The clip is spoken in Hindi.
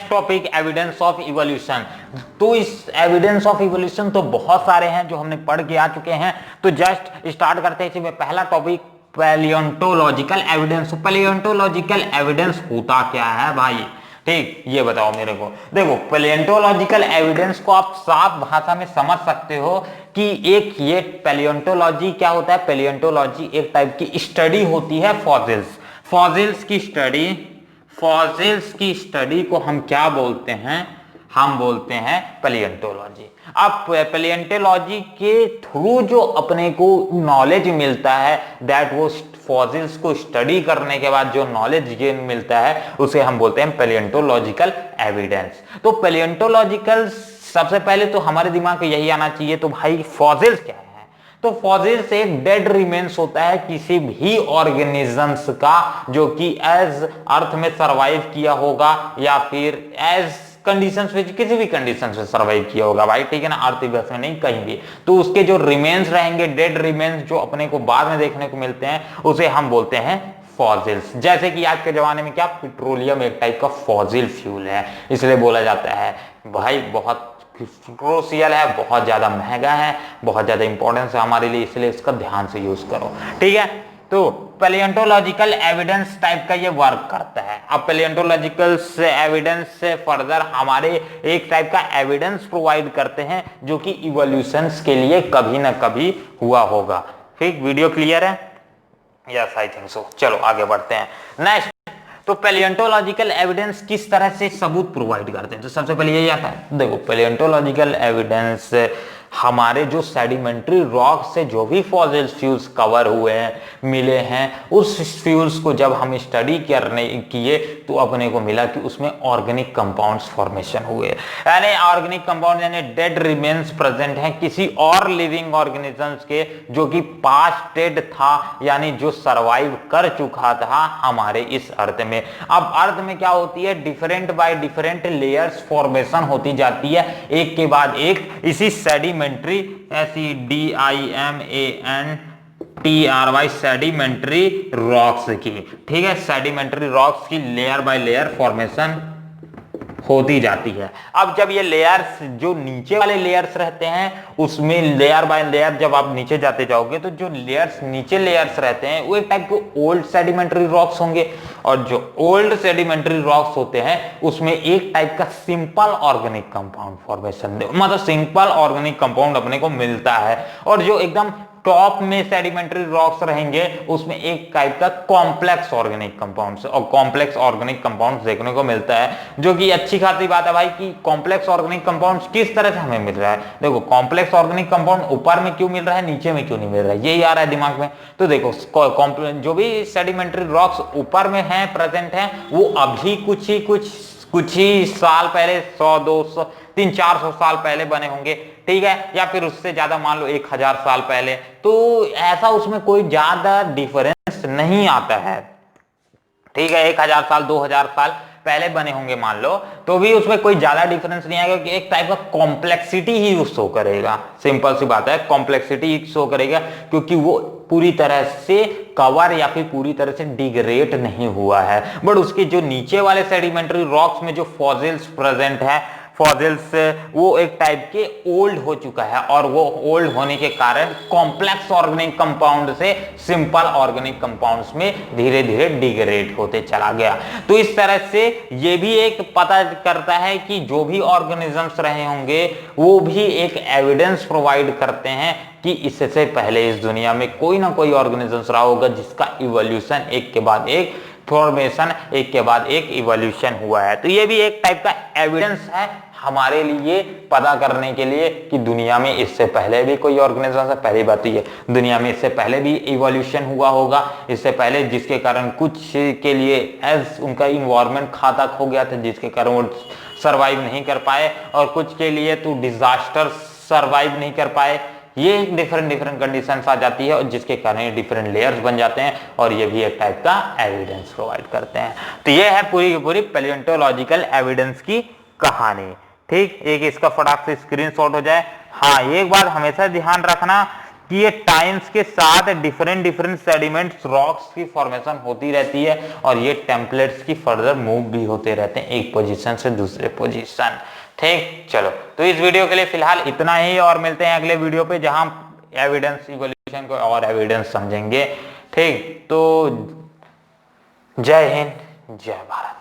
Topic evidence of evolution. तो इस एविडेंस ऑफ इवोल्यूशन तो बहुत सारे हैं जो हमने पढ़ के आ चुके हैं, तो जस्ट स्टार्ट करते हैं। इसमें पहला topic palaeontological evidence. Palaeontological evidence होता क्या है भाई, ठीक, ये बताओ मेरे को। देखो पैलियोंटोलॉजिकल एविडेंस को आप साफ भाषा में समझ सकते हो कि एक ये पैलियोंटोलॉजी क्या होता है। पैलियोंटोलॉजी एक टाइप की स्टडी होती है फॉसिल्स, फॉसिल्स की स्टडी। फॉसिल्स की स्टडी को हम क्या बोलते हैं, हम बोलते हैं पैलियोंटोलॉजी। अब पैलियोंटोलॉजी के थ्रू जो अपने को नॉलेज मिलता है, दैट वो फॉसिल्स को स्टडी करने के बाद जो नॉलेज गेन मिलता है उसे हम बोलते हैं पैलियोंटोलॉजिकल एविडेंस। तो पैलियोंटोलॉजिकल सबसे पहले तो हमारे दिमाग में यही आना चाहिए, तो भाई फॉसिल्स क्या है। तो फॉसिल्स एक डेड रिमेन्स होता है किसी भी ऑर्गेनिजम्स का जो कि एज अर्थ में सरवाइव किया होगा या फिर एज कंडीशंस में, किसी भी कंडीशंस में सरवाइव किया होगा भाई, ठीक है ना, अर्थ बेस में नहीं कहीं भी। तो उसके जो रिमेन्स रहेंगे, डेड रिमेन्स जो अपने को बाद में देखने को मिलते हैं, उसे हम बोलते हैं फॉसिल्स। जैसे कि आज के जमाने में क्या पेट्रोलियम एक टाइप का फॉसिल फ्यूल है, इसलिए बोला जाता है भाई बहुत क्रूशियल है, बहुत ज्यादा महंगा है, बहुत ज्यादा इंपॉर्टेंस है हमारे लिए, इसलिए इसका ध्यान से यूज करो, ठीक है। तो पैलियोंटोलॉजिकल एविडेंस टाइप का ये वर्क करता है। अब पैलियोंटोलॉजिकल से एविडेंस से फर्दर हमारे एक टाइप का एविडेंस प्रोवाइड करते हैं जो कि इवोल्यूशंस के लिए कभी ना कभी हुआ होगा। ठीक, वीडियो क्लियर है? Yes I think so. चलो आगे बढ़ते हैं। नेक्स्ट, तो पैलियोंटोलॉजिकल एविडेंस किस तरह से सबूत प्रोवाइड करते हैं, तो सबसे पहले यही आता है। देखो पैलियोंटोलॉजिकल एविडेंस हमारे जो सेडिमेंट्री रॉक से जो भी फॉसिल फ्यूल्स कवर हुए हैं, मिले हैं, उस फ्यूल्स को जब हम स्टडी करने किए तो अपने को मिला कि उसमें ऑर्गेनिक कंपाउंड्स फॉर्मेशन हुए, यानी ऑर्गेनिक कंपाउंड यानी डेड रिमेन्स प्रेजेंट हैं किसी और लिविंग ऑर्गेनिजम्स के जो कि पास्ट डेड था, यानी जो सरवाइव कर चुका था हमारे इस अर्थ में। अब अर्थ में क्या होती है, different by different layers formation होती जाती है एक के बाद एक इसी सेडिमेंट्री SEDIMENTRY सेडिमेंट्री रॉक्स की, ठीक है, सेडिमेंट्री रॉक्स की लेयर बाय लेयर फॉर्मेशन होती जाती है। अब जब ये लेयर्स जो नीचे वाले लेयर्स रहते हैं उसमें लेयर बाय लेयर जब आप नीचे जाते जाओगे तो जो लेयर्स नीचे लेयर्स रहते हैं वो एक टाइप के ओल्ड सेडिमेंट्री रॉक्स होंगे, और जो ओल्ड सेडिमेंट्री रॉक्स होते हैं उसमें एक टाइप का सिंपल ऑर्गेनिक कंपाउंड फॉर्मेशन, मतलब सिंपल ऑर्गेनिक कंपाउंड अपने को मिलता है। और जो एकदम टॉप में सेडिमेंट्री रॉक्स रहेंगे उसमें एक टाइप का कॉम्प्लेक्स ऑर्गेनिक कंपाउंड्स और कॉम्प्लेक्स ऑर्गेनिक कंपाउंड्स देखने को मिलता है, जो कि अच्छी खासी बात है भाई कि कॉम्प्लेक्स ऑर्गेनिक कंपाउंड्स किस तरह से हमें मिल रहा है। देखो कॉम्प्लेक्स ऑर्गेनिक कंपाउंड ऊपर में क्यों मिल रहा है, नीचे में क्यों नहीं मिल रहा है, यही आ रहा है दिमाग में। तो देखो जो भी सेडिमेंट्री रॉक्स ऊपर में है प्रेजेंट है वो अभी कुछ ही साल पहले 100 200 300 400 साल पहले बने होंगे, ठीक है, या फिर उससे ज्यादा मान लो 1000 साल पहले। तो ऐसा उसमें कोई ज्यादा डिफरेंस नहीं आता है, ठीक है, 1000 साल 2000 साल पहले बने होंगे मान लो, तो भी उसमें कोई ज्यादा डिफरेंस नहीं आएगा कि एक टाइप का कॉम्प्लेक्सिटी ही शो करेगा। सिंपल सी बात है, कॉम्प्लेक्सिटी ही शो करेगा क्योंकि वो पूरी तरह से कवर या फिर पूरी तरह से डिग्रेड नहीं हुआ है। बट उसके जो नीचे वाले सेडिमेंट्री रॉक्स में जो फॉसिल्स प्रेजेंट है, फॉसिल्स वो एक टाइप के ओल्ड हो चुका है और वो ओल्ड होने के कारण कॉम्प्लेक्स ऑर्गेनिक कंपाउंड से सिंपल ऑर्गेनिक कंपाउंड्स में धीरे धीरे डिग्रेड होते चला गया। तो इस तरह से ये भी एक पता करता है कि जो भी ऑर्गेनिजम्स रहे होंगे वो भी एक एविडेंस प्रोवाइड करते हैं कि इससे पहले इस दुनिया में कोई ना कोई ऑर्गेनिजम्स रहा होगा जिसका इवोल्यूशन एक के बाद एक फॉर्मेशन, एक के बाद एक इवोल्यूशन हुआ है। तो ये भी एक टाइप का एविडेंस है हमारे लिए पता करने के लिए कि दुनिया में इससे पहले भी कोई ऑर्गेनिज्म है। पहली बात ये दुनिया में इससे पहले भी इवोल्यूशन हुआ होगा, इससे पहले, जिसके कारण कुछ के लिए एज उनका इन्वायरमेंट घातक हो गया था जिसके कारण वो सरवाइव नहीं कर पाए, और कुछ के लिए तो डिजास्टर सरवाइव नहीं कर पाए। ये डिफरेंट कंडीशंस आ जाती है और जिसके कारण डिफरेंट लेयर्स बन जाते हैं, और ये भी एक टाइप का एविडेंस प्रोवाइड करते हैं। तो ये है पूरी की पूरी पैलियोंटोलॉजिकल एविडेंस की कहानी, ठीक। एक इसका फटाक से स्क्रीनशॉट हो जाए। हाँ, एक बात हमेशा ध्यान रखना कि ये टाइम्स के साथ डिफरेंट डिफरेंट सेडिमेंट्स रॉक्स की फॉर्मेशन होती रहती है और ये टेम्पलेट्स की फर्दर मूव भी होते रहते हैं एक पोजीशन से दूसरे पोजीशन। ठीक, चलो तो इस वीडियो के लिए फिलहाल इतना ही और मिलते हैं अगले वीडियो पे जहां एविडेंस इवोल्यूशन को और एविडेंस समझेंगे। ठीक, तो जय हिंद जय भारत।